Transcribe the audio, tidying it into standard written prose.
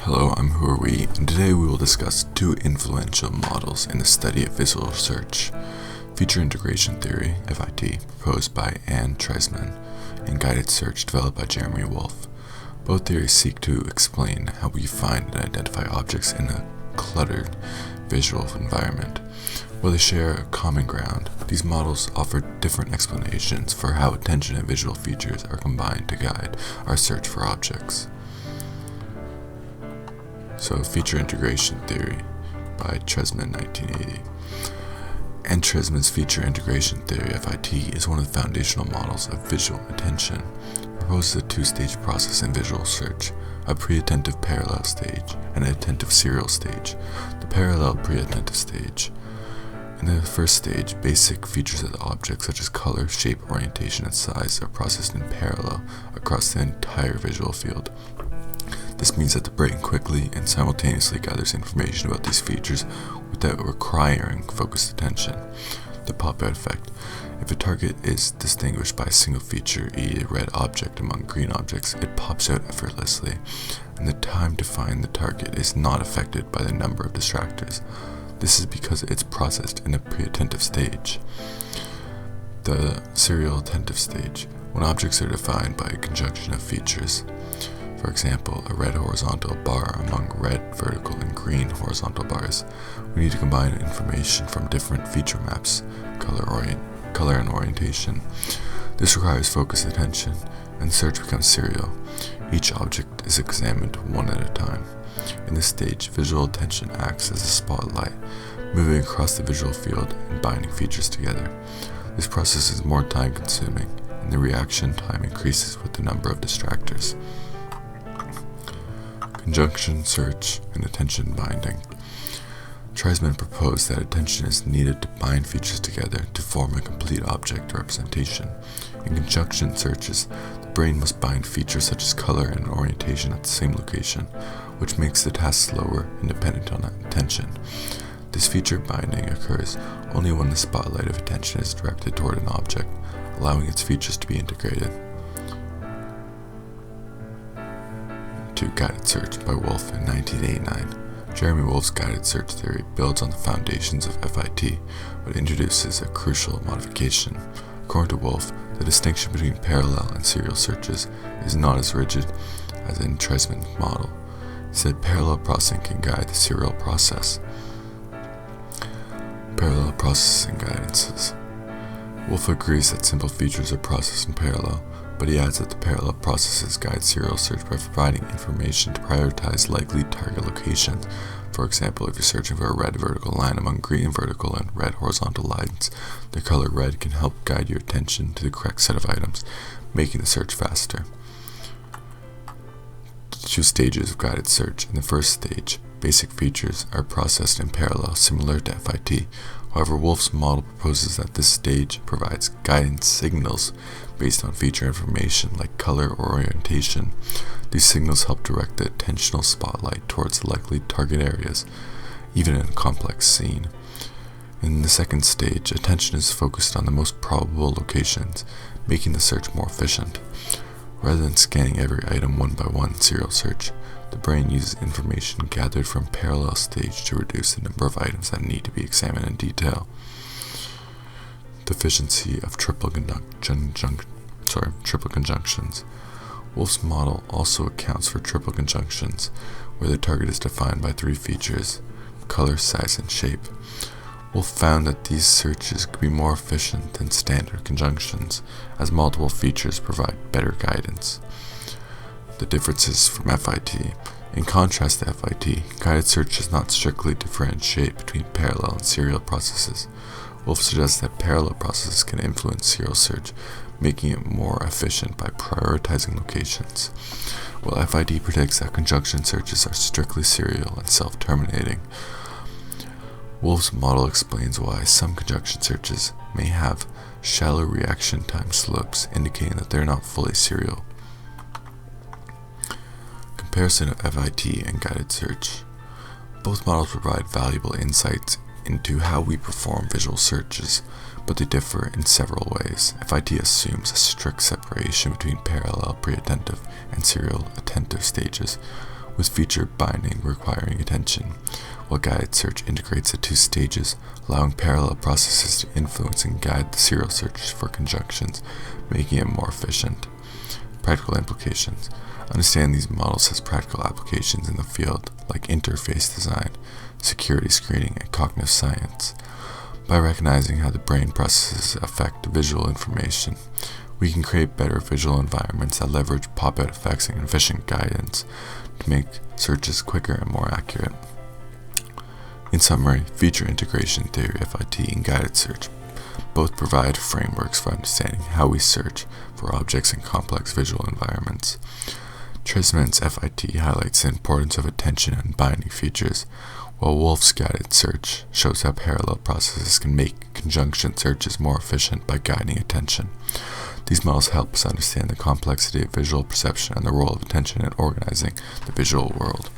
Hello, I'm Who Are We, and today we will discuss two influential models in the study of visual search: feature integration theory, FIT, proposed by Anne Treisman, and guided search, developed by Jeremy Wolfe. Both theories seek to explain how we find and identify objects in a cluttered visual environment. While they share a common ground, these models offer different explanations for how attention and visual features are combined to guide our search for objects. So, feature integration theory by Treisman, 1980. Anne Treisman's feature integration theory, FIT, is one of the foundational models of visual attention. It proposes a two-stage process in visual search: a pre-attentive parallel stage and an attentive serial stage. The parallel pre-attentive stage. In the first stage, basic features of the object, such as color, shape, orientation, and size, are processed in parallel across the entire visual field. This means that the brain quickly and simultaneously gathers information about these features without requiring focused attention. The pop-out effect. If a target is distinguished by a single feature, e.g. a red object among green objects, it pops out effortlessly, and the time to find the target is not affected by the number of distractors. This is because it's processed in the pre-attentive stage. The serial attentive stage, when objects are defined by a conjunction of features. For example, a red horizontal bar among red vertical and green horizontal bars. We need to combine information from different feature maps, color and orientation. This requires focused attention, and search becomes serial. Each object is examined one at a time. In this stage, visual attention acts as a spotlight, moving across the visual field and binding features together. This process is more time-consuming, and the reaction time increases with the number of distractors. Conjunction search and attention binding. Treisman proposed that attention is needed to bind features together to form a complete object representation. In conjunction searches, the brain must bind features such as color and orientation at the same location, which makes the task slower and dependent on attention. This feature binding occurs only when the spotlight of attention is directed toward an object, allowing its features to be integrated. To Guided Search by Wolfe in 1989. Jeremy Wolfe's guided search theory builds on the foundations of FIT, but introduces a crucial modification. According to Wolfe, the distinction between parallel and serial searches is not as rigid as in Treisman's model. Instead, parallel processing can guide the serial process. Parallel processing guidances. Wolfe agrees that simple features are processed in parallel, but he adds that the parallel processes guide serial search by providing information to prioritize likely target locations. For example, if you're searching for a red vertical line among green vertical and red horizontal lines, the color red can help guide your attention to the correct set of items, making the search faster. Two stages of guided search. In the first stage, basic features are processed in parallel, similar to FIT. However, Wolfe's model proposes that this stage provides guidance signals based on feature information like color or orientation. These signals help direct the attentional spotlight towards likely target areas, even in a complex scene. In the second stage, attention is focused on the most probable locations, making the search more efficient. Rather than scanning every item one by one in serial search, the brain uses information gathered from parallel stage to reduce the number of items that need to be examined in detail. Deficiency of triple conjunctions. Wolfe's model also accounts for triple conjunctions, where the target is defined by three features: color, size, and shape. Wolfe found that these searches could be more efficient than standard conjunctions, as multiple features provide better guidance. The differences from FIT. In contrast to FIT, guided search does not strictly differentiate between parallel and serial processes. Wolfe suggests that parallel processes can influence serial search, making it more efficient by prioritizing locations, while FIT predicts that conjunction searches are strictly serial and self-terminating. Wolfe's model explains why some conjunction searches may have shallow reaction time slopes, indicating that they're not fully serial. Comparison of FIT and guided search. Both models provide valuable insights into how we perform visual searches, but they differ in several ways. FIT assumes a strict separation between parallel pre-attentive and serial attentive stages, with feature binding requiring attention, while guided search integrates the two stages, allowing parallel processes to influence and guide the serial search for conjunctions, making it more efficient. Practical implications. Understanding these models has practical applications in the field, like interface design, security screening, and cognitive science. By recognizing how the brain processes affect visual information, we can create better visual environments that leverage pop-out effects and efficient guidance to make searches quicker and more accurate. In summary, feature integration theory, FIT, and guided search both provide frameworks for understanding how we search for objects in complex visual environments. Treisman's FIT highlights the importance of attention and binding features, while Wolfe's guided search shows how parallel processes can make conjunction searches more efficient by guiding attention. These models help us understand the complexity of visual perception and the role of attention in organizing the visual world.